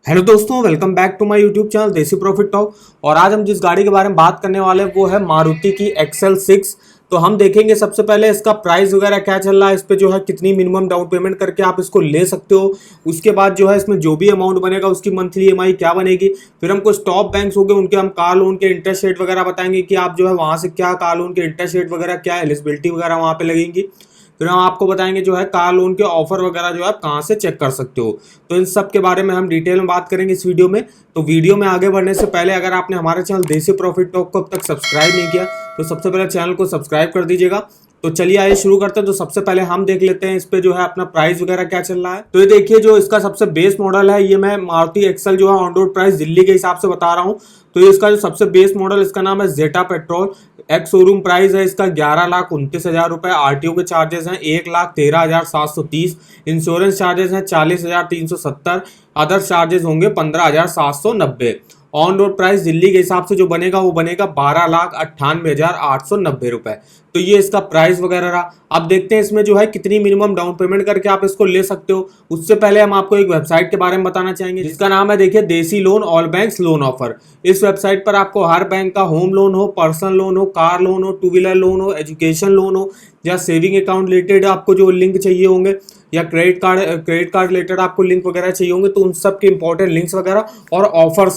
Hello दोस्तों, welcome back to my YouTube channel Desi profit talk. और आज हम जिस गाड़ी के बारे में बात करने वाले हैं वो है मारुति की XL6। तो हम देखेंगे सबसे पहले इसका प्राइस वगैरह क्या चल रहा है, इस पे जो है कितनी मिनिमम डाउन पेमेंट करके आप इसको ले सकते हो। उसके बाद जो है इसमें जो भी अमाउंट बनेगा उसकी मंथली EMI क्या बनेगी। फिर हमको स्टॉप बैंक्स हो गए उनके हम कार लोन के इंटरेस्ट रेट वगैरह बताएंगे कि आप जो है वहां से क्या कार लोन के इंटरेस्ट रेट वगैरह क्या एलिजिबिलिटी वगैरह वहां पे लगेंगी। फिर हम आपको बताएंगे जो है कार लोन के ऑफर वगैरह जो है आप कहाँ से चेक कर सकते हो। तो इन सब के बारे में हम डिटेल में बात करेंगे इस वीडियो में। तो वीडियो में आगे बढ़ने से पहले अगर आपने हमारे चैनल देसी प्रॉफिट टॉक को अब तक सब्सक्राइब नहीं किया तो सबसे पहले चैनल को सब्सक्राइब कर दीजिएगा। तो चलिए आइए शुरू करते हैं। तो सबसे पहले हम देख लेते हैं इस पे जो है अपना प्राइस वगैरह क्या चल रहा है। तो ये देखिए जो इसका सबसे बेस मॉडल है, ये मैं मारुति एक्सल जो है ऑन रोड प्राइस दिल्ली के हिसाब से बता रहा हूँ। तो ये इसका जो सबसे बेस मॉडल इसका नाम है जेटा पेट्रोल। एक्स शोरूम प्राइस है इसका 11,29,000 रुपए। आरटीओ के चार्जेस हैं 1,13,730। इंश्योरेंस चार्जेस हैं 40,370। अदर चार्जेस होंगे 15,790। ऑन रोड प्राइस दिल्ली के हिसाब से जो बनेगा वो बनेगा 12,98,890 रुपए। तो ये इसका प्राइस वगैरह रहा। अब देखते हैं इसमें जो है कितनी मिनिमम डाउन पेमेंट करके आप इसको ले सकते हो। उससे पहले हम आपको एक वेबसाइट के बारे में बताना चाहेंगे जिसका नाम है देखिए देसी loan all banks loan offer. इस वेबसाइट पर आपको हर बैंक का होम लोन हो, पर्सनल लोन हो, कार लोन हो, टू व्हीलर लोन हो, एजुकेशन लोन हो या सेविंग अकाउंट रिलेटेड आपको जो लिंक चाहिए होंगे या क्रेडिट कार्ड रिलेटेड आपको लिंक वगैरह चाहिए होंगे तो उन सब के इंपॉर्टेंट लिंक्स वगैरह और ऑफर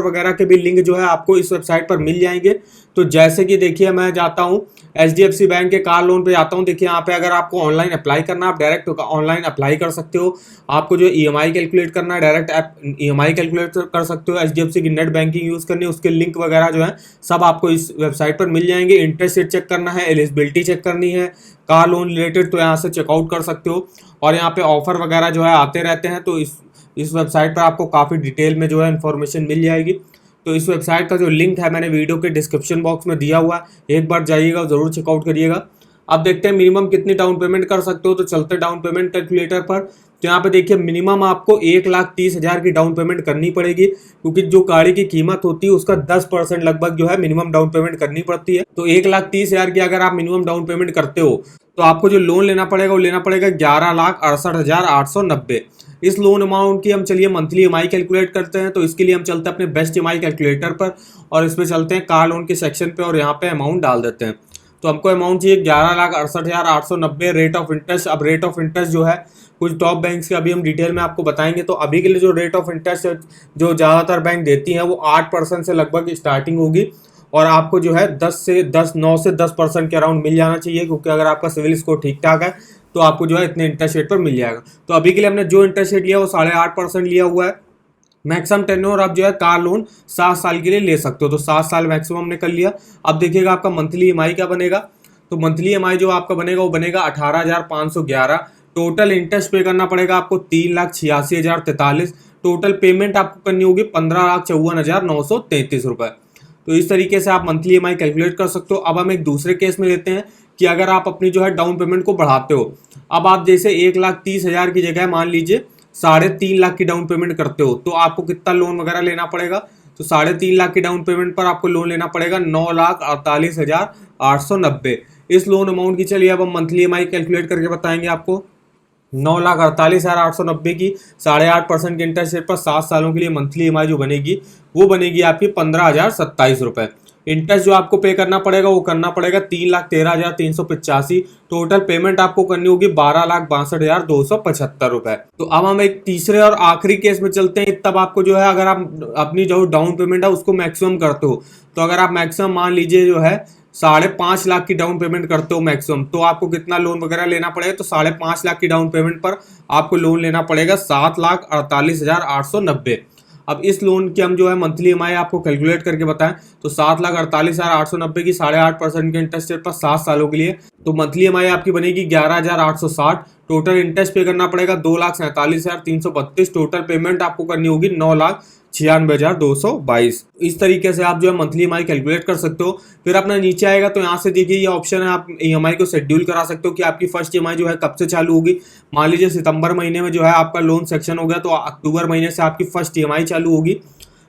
वगैरह के भी लिंक जो है आपको इस वेबसाइट पर मिल जाएंगे। तो जैसे कि देखिए मैं जाता हूँ HDFC बैंक के कार लोन पे जाता हूँ। देखिए यहाँ पे अगर आपको ऑनलाइन अप्लाई करना है आप डायरेक्ट ऑनलाइन अप्लाई कर सकते हो। आपको जो EMI कैलकुलेट करना है डायरेक्ट ऐप EMI कैलकुलेट कर सकते हो। HDFC की नेट बैंकिंग यूज करनी है उसके लिंक वगैरह जो है सब आपको इस वेबसाइट पर मिल जाएंगे। इंटरेस्ट रेट चेक करना है, एलिजिबिलिटी चेक करनी है कार लोन रिलेटेड तो यहाँ से चेकआउट कर सकते हो। और यहाँ पे ऑफर वगैरह जो है आते रहते हैं तो इस वेबसाइट पर आपको काफ़ी डिटेल में जो है इन्फॉर्मेशन मिल जाएगी। तो इस वेबसाइट का जो लिंक है मैंने वीडियो के डिस्क्रिप्शन बॉक्स में दिया हुआ है, एक बार जाइएगा ज़रूर चेकआउट करिएगा। अब देखते हैं मिनिमम कितनी डाउन पेमेंट कर सकते हो। तो चलते डाउन पेमेंट कैलकुलेटर पर। तो यहाँ पे देखिए मिनिमम आपको 1,30,000 की डाउन पेमेंट करनी पड़ेगी क्योंकि जो गाड़ी की कीमत होती है उसका 10% लगभग जो है मिनिमम डाउन पेमेंट करनी पड़ती है। तो 1,30,000 की अगर आप मिनिमम डाउन पेमेंट करते हो तो आपको जो लोन लेना पड़ेगा वो लेना पड़ेगा 11,68,890। इस लोन अमाउंट की हम चलिए मंथली EMI कैलकुलेट करते हैं। तो इसके लिए हम चलते हैं अपने बेस्ट EMI कैलकुलेटर पर और इसमें चलते हैं कार लोन के सेक्शन पे और यहाँ पे अमाउंट डाल देते हैं। तो हमको अमाउंट चाहिए 11,68,890 रेट ऑफ इंटरेस्ट। अब रेट ऑफ इंटरेस्ट जो है कुछ टॉप बैंक्स के अभी हम डिटेल में आपको बताएंगे। तो अभी के लिए जो रेट ऑफ इंटरेस्ट जो ज़्यादातर बैंक देती हैं वो 8% से लगभग स्टार्टिंग होगी और आपको जो है 9 से 10% के अराउंड मिल जाना चाहिए क्योंकि अगर आपका सिविल स्कोर ठीक ठाक है तो आपको जो है इतने इंटरेस्ट रेट पर मिल जाएगा। तो अभी के लिए हमने जो इंटरेस्ट रेट लिया वो 8.5% लिया हुआ है। मैक्सिमम टेन्योर आप जो है कार लोन 7 साल के लिए ले सकते हो। तो 7 साल मैक्सिमम हमने कर लिया। अब देखिएगा आपका मंथली EMI क्या बनेगा। तो मंथली EMI जो आपका बनेगा वो बनेगा 18,511। टोटल इंटरेस्ट पे करना पड़ेगा आपको 3,86,043। टोटल पेमेंट आपको करनी होगी 15,54,933 रुपए। तो इस तरीके से आप मंथली EMI कैलकुलेट कर सकते हो। अब हम एक दूसरे केस में लेते हैं कि अगर आप अपनी जो है डाउन पेमेंट को बढ़ाते हो। अब आप जैसे 1,30,000 की जगह मान लीजिए 3.5 लाख की डाउन पेमेंट करते हो तो आपको कितना लोन वगैरह लेना पड़ेगा। तो 3.5 लाख की डाउन पेमेंट पर आपको लोन लेना पड़ेगा 9,48,890। इस लोन अमाउंट की चलिए अब हम मंथली EMI कैलकुलेट करके बताएंगे आपको। 9,48,890 की 8.5% के इंटरेस्ट रेट पर 7 सालों के लिए मंथली EMI जो बनेगी वो बनेगी आपकी 15,027 रुपए। इंटरेस्ट जो आपको पे करना पड़ेगा वो करना पड़ेगा 3,13,385। टोटल पेमेंट आपको करनी होगी 12,62,275 रुपए। तो अब हम एक तीसरे और आखिरी केस में चलते हैं। तब आपको जो है अगर आप अपनी जो डाउन पेमेंट है उसको मैक्सिमम करते हो तो अगर आप मैक्सिमम मान लीजिए जो है 5.5 लाख की डाउन पेमेंट करते हो मैक्सिमम तो आपको कितना लोन वगैरह लेना पड़ेगा। तो 5.5 लाख की डाउन पेमेंट पर आपको लोन लेना पड़ेगा 7,48,890। अब इस लोन की हम जो है मंथली EMI आपको कैलकुलेट करके बताएं तो 7,48,890 की 8.5% के इंटरेस्ट रेट पर 7 सालों के लिए तो मंथली EMI आपकी बनेगी 11,860। टोटल इंटरेस्ट पे करना पड़ेगा 2,47,332। टोटल पेमेंट आपको करनी होगी 9,96,222। इस तरीके से आप जो है मंथली EMI कैलकुलेट कर सकते हो। फिर अपना नीचे आएगा तो यहाँ से देखिए ये ऑप्शन है, आप EMI को शेड्यूल करा सकते हो कि आपकी फर्स्ट EMI जो है कब से चालू होगी। मान लीजिए सितंबर महीने में जो है आपका लोन सेक्शन हो गया तो अक्टूबर महीने से आपकी फर्स्ट EMI चालू होगी।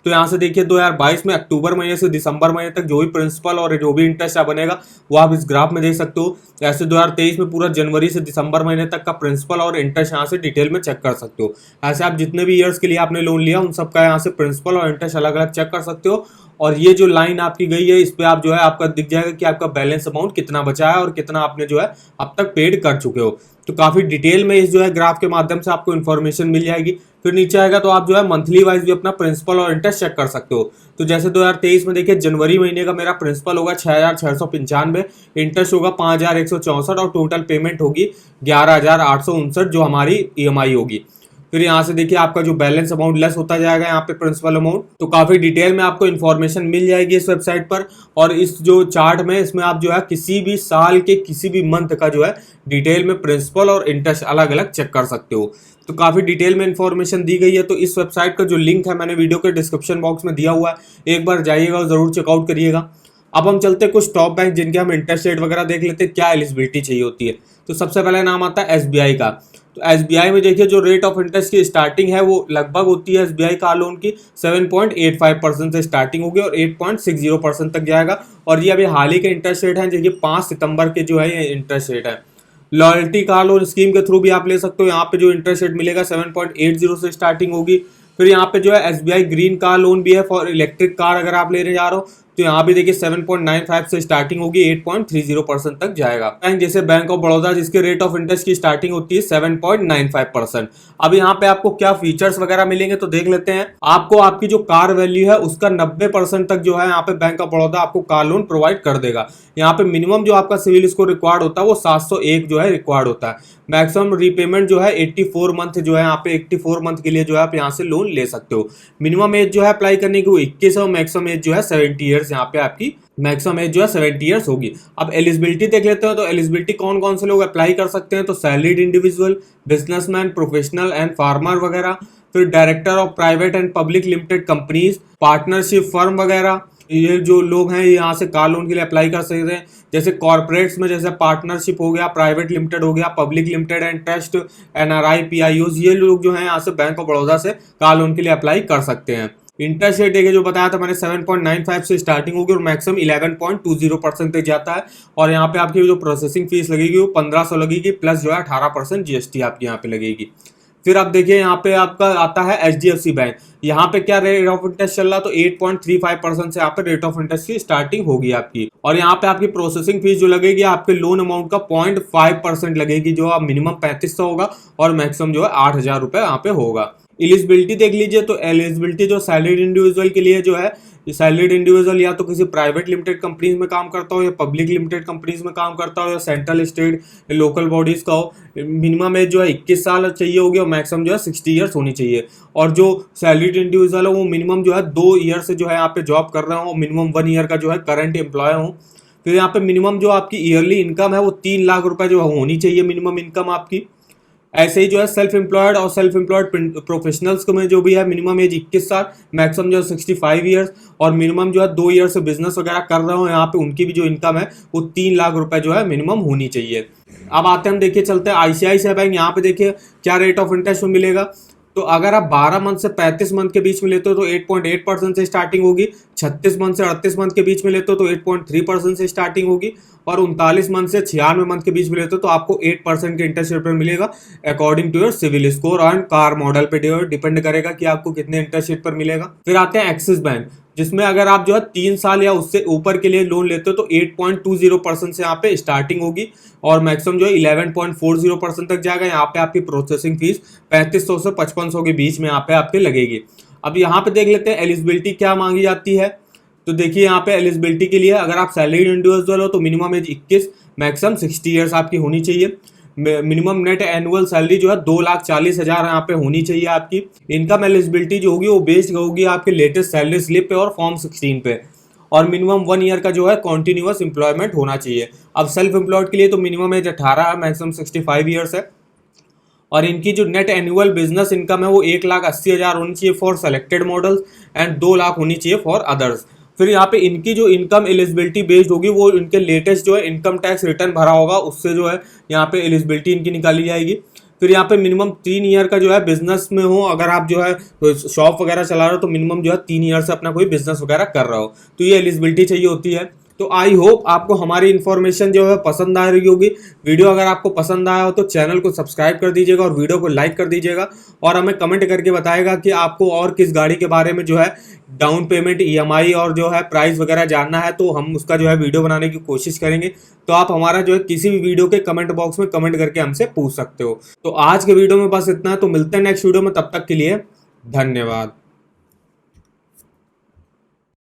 तो यहाँ से देखिए 2022 में अक्टूबर महीने से दिसंबर महीने तक जो भी प्रिंसिपल और जो भी इंटरेस्ट बनेगा वो आप इस ग्राफ में देख सकते हो। ऐसे 2023 में पूरा जनवरी से दिसंबर महीने तक का प्रिंसिपल और इंटरेस्ट यहाँ से डिटेल में चेक कर सकते हो। ऐसे आप जितने भी ईयर्स के लिए आपने लोन लिया उन सबका यहाँ से प्रिंसिपल और इंटरेस्ट अलग अलग चेक कर सकते हो। और ये जो लाइन आपकी गई है इस पे आप जो है आपका दिख जाएगा कि आपका बैलेंस अमाउंट कितना बचा है और कितना आपने जो है अब तक पेड कर चुके हो। तो काफी डिटेल में इस जो है ग्राफ के माध्यम से आपको इन्फॉर्मेशन मिल जाएगी। फिर नीचे आएगा तो आप जो है मंथली वाइज भी अपना प्रिंसिपल और इंटरेस्ट चेक कर सकते हो। तो जैसे 2023 में देखिए जनवरी महीने का मेरा प्रिंसिपल होगा 6,695, इंटरेस्ट होगा 5,164 और टोटल पेमेंट होगी 11,859 जो हमारी ईएमआई होगी। फिर यहाँ से देखिए आपका जो बैलेंस अमाउंट लेस होता जाएगा यहाँ पे प्रिंसिपल अमाउंट। तो काफी डिटेल में आपको इन्फॉर्मेशन मिल जाएगी इस वेबसाइट पर। और इस जो चार्ट में इसमें आप जो है किसी भी साल के किसी भी मंथ का जो है डिटेल में प्रिंसिपल और इंटरेस्ट अलग अलग चेक कर सकते हो। तो काफी डिटेल में इन्फॉर्मेशन दी गई है। तो इस वेबसाइट का जो लिंक है मैंने वीडियो के डिस्क्रिप्शन बॉक्स में दिया हुआ है, एक बार जाइएगा और जरूर चेकआउट करिएगा। अब हम चलते हैं कुछ टॉप बैंक जिनके हम इंटरेस्ट रेट वगैरह देख लेते हैं, क्या एलिजिबिलिटी चाहिए होती है। तो सबसे पहले नाम आता है एसबीआई का। तो एसबीआई में देखिए जो रेट ऑफ इंटरेस्ट की स्टार्टिंग है वो लगभग होती है एसबीआई कार लोन की 7.85% से स्टार्टिंग होगी और 8.60% तक जाएगा। और ये अभी हाल ही के इंटरेस्ट रेट हैं, देखिए 5 सितंबर के जो है ये इंटरेस्ट रेट है। लॉयल्टी कार लोन स्कीम के थ्रू भी आप ले सकते हो। यहाँ पे जो इंटरेस्ट रेट मिलेगा 7.80 से स्टार्टिंग होगी। फिर यहाँ पे जो है एसबीआई ग्रीन कार लोन भी है फॉर इलेक्ट्रिक कार अगर आप लेने जा रहे हो तो यहाँ भी देखिए 7.95 से स्टार्टिंग होगी, 8.30% तक जाएगा। बैंक जैसे बैंक ऑफ बड़ौदा जिसके रेट ऑफ इंटरेस्ट की स्टार्टिंग होती है 7.95%। अब यहाँ पे आपको क्या फीचर्स वगैरह मिलेंगे तो देख लेते हैं। आपको आपकी जो कार वैल्यू है उसका 90% तक जो है यहाँ पे बैंक ऑफ बड़ौदा आपको कार लोन प्रोवाइड कर देगा। यहाँ पे मिनिमम जो आपका सिविल स्कोर रिक्वायर्ड होता है वो 701 जो है रिक्वायर्ड होता है। मैक्सिमम रीपेमेंट जो है 84 मंथ जो है यहाँ पे 84 मंथ के लिए जो है आप यहाँ से लोन ले सकते हो। मिनिमम एज जो है अप्लाई करने की वो 21 और मैक्सिमम एज जो है 70 ईयर्स यहाँ पे आपकी मैक्सिमम एज जो है 70 ईयर्स होगी। अब एलिजिबिलिटी देख लेते हैं। तो एलिजिबिलिटी कौन कौन से लोग अप्लाई कर सकते हैं, तो salaried individual, businessman, professional and farmer वगैरह, फिर director of private and public limited companies, partnership firm वगैरह, ये जो लोग हैं यहाँ से कार लोन के लिए अप्लाई कर सकते हैं। जैसे कॉर्पोरेट्स में जैसे पार्टनरशिप हो गया, प्राइवेट लिमिटेड हो गया, public limited and trust, NRI, पीआईओज, ये लोग जो हैं यहाँ से बैंक ऑफ बड़ौदा से कार लोन के लिए अप्लाई कर सकते हैं। इंटरेस्ट रेट देखिए जो बताया था मैंने 7.95 से स्टार्टिंग होगी और मैक्सिमम 11.20% तक जाता है। और यहाँ पे आपकी जो प्रोसेसिंग फीस लगेगी वो 1500 लगेगी प्लस जो है 18% जीएसटी आपकी यहाँ पे लगेगी। फिर आप देखिए यहाँ पे आपका आता है एचडीएफसी बैंक। यहाँ पे क्या रेट ऑफ इंटरेस्ट चल रहा, तो 8.35% से यहाँ पे रेट ऑफ इंटरेस्ट की स्टार्टिंग होगी आपकी। और यहाँ पे आपकी प्रोसेसिंग फीस जो लगेगी आपके लोन अमाउंट का 0.5% लगेगी, जो आप मिनिमम 3500 होगा और मैक्सिमम जो है 8,000 रुपये यहाँ पे होगा। एलिजिबिलिटी देख लीजिए। तो एलिजिबिलिटी जो सैलरीड इंडिविजुअल के लिए जो है, सैलरीड इंडिविजुअल या तो किसी प्राइवेट लिमिटेड कंपनीज में काम करता हो या पब्लिक लिमिटेड कंपनीज में काम करता हो या सेंट्रल स्टेट लोकल बॉडीज का हो, मिनिमम एज जो है 21 साल चाहिए होगी और मैक्सिमम जो है 60 ईयर्स होनी चाहिए। और जो सैलरीड इंडिविजुअल हो वो मिनिमम जो है 2 ईयर से जो है यहाँ पे जॉब कर रहे हो, मिनिमम 1 ईयर का जो है करंट एम्प्लॉय हो। फिर यहाँ पे मिनिमम जो आपकी ईयरली इनकम है वो 3 लाख रुपए जो होनी चाहिए मिनिमम इनकम आपकी। ऐसे ही जो है सेल्फ एम्प्लॉयड और सेल्फ एम्प्लॉयड प्रोफेशनल्स में जो भी है मिनिमम एज 21 साल, मैक्सिमम जो है 65 ईयर्स और मिनिमम जो है 2 ईयर से बिजनेस वगैरह कर रहे हो यहाँ पे उनकी भी जो इनकम है वो 3 लाख रुपए जो है मिनिमम होनी चाहिए। अब आते हैं हम देखिए चलते हैं आईसीआईसीआई बैंक। यहाँ पे देखिए क्या रेट ऑफ इंटरेस्ट मिलेगा। तो अगर आप 12 मंथ से 35 मंथ के बीच में लेते हो तो 8.8% से स्टार्टिंग होगी, 36 मंथ से 38 मंथ के बीच में लेते हो तो 8.3% से स्टार्टिंग होगी और 39 मंथ से 96 मंथ के बीच में लेते हो तो आपको 8% के इंटरेस्ट रेट पर मिलेगा according to your CIBIL score and car model पे डिपेंड करेगा कि आपको कितने इंटरेस्ट रेट पर मिलेगा। फिर आते हैं एक्सिस बैंक, जिसमें अगर आप जो है 3 साल या उससे ऊपर के लिए लोन लेते हो तो 8.20% से यहाँ पे स्टार्टिंग होगी और मैक्सिमम जो है 11.40% तक जाएगा। यहाँ पे आपकी प्रोसेसिंग फीस 3500 से 5500 के बीच में यहाँ पे आपके लगेगी। अब यहाँ पे देख लेते हैं एलिजिबिलिटी क्या मांगी जाती है। तो देखिए यहाँ पे एलिजिबिलिटी के लिए अगर आप सैलरीड इंडिविजुअल हो तो मिनिमम एज 21, मैक्सिमम 60 ईयर्स आपकी होनी चाहिए। मिनिमम नेट एनुअल सैलरी जो है 2,40,000 यहाँ पे होनी चाहिए आपकी। इनकम एलिजिबिलिटी जो होगी वो बेस्ड होगी आपके लेटेस्ट सैलरी स्लिप पे और फॉर्म 16 पे और मिनिमम 1 ईयर का जो है कॉन्टिन्यूअस एम्प्लॉयमेंट होना चाहिए। अब सेल्फ एम्प्लॉयड के लिए तो मिनिमम एज 18 है, मैक्सिमम 65 ईयर्स है और इनकी जो नेट एनुअल बिजनेस इनकम है वो 1,80,000 होनी चाहिए for selected models and 2 lakh होनी चाहिए फॉर अदर्स। फिर यहाँ पे इनकी जो इनकम एलिजिबिलिटी बेस्ड होगी वो इनके लेटेस्ट जो है इनकम टैक्स रिटर्न भरा होगा उससे जो है यहाँ पे एलिजिबिलिटी इनकी निकाली जाएगी। फिर यहाँ पे मिनिमम 3 ईयर का जो है बिजनेस में हो, अगर आप जो है शॉप वगैरह चला रहे हो तो मिनिमम जो है 3 ईयर से अपना कोई बिजनेस वगैरह कर रहा हो, तो ये एलिजिबिलिटी चाहिए होती है। तो आई होप आपको हमारी इन्फॉर्मेशन जो है पसंद आ रही होगी। वीडियो अगर आपको पसंद आया हो तो चैनल को सब्सक्राइब कर दीजिएगा और वीडियो को लाइक कर दीजिएगा, और हमें कमेंट करके बताएगा कि आपको और किस गाड़ी के बारे में जो है डाउन पेमेंट, ईएमआई और जो है प्राइस वगैरह जानना है, तो हम उसका जो है वीडियो बनाने की कोशिश करेंगे। तो आप हमारा जो है किसी भी वीडियो के कमेंट बॉक्स में कमेंट करके हमसे पूछ सकते हो। तो आज के वीडियो में बस इतना है, तो मिलते हैं नेक्स्ट वीडियो में, तब तक के लिए धन्यवाद।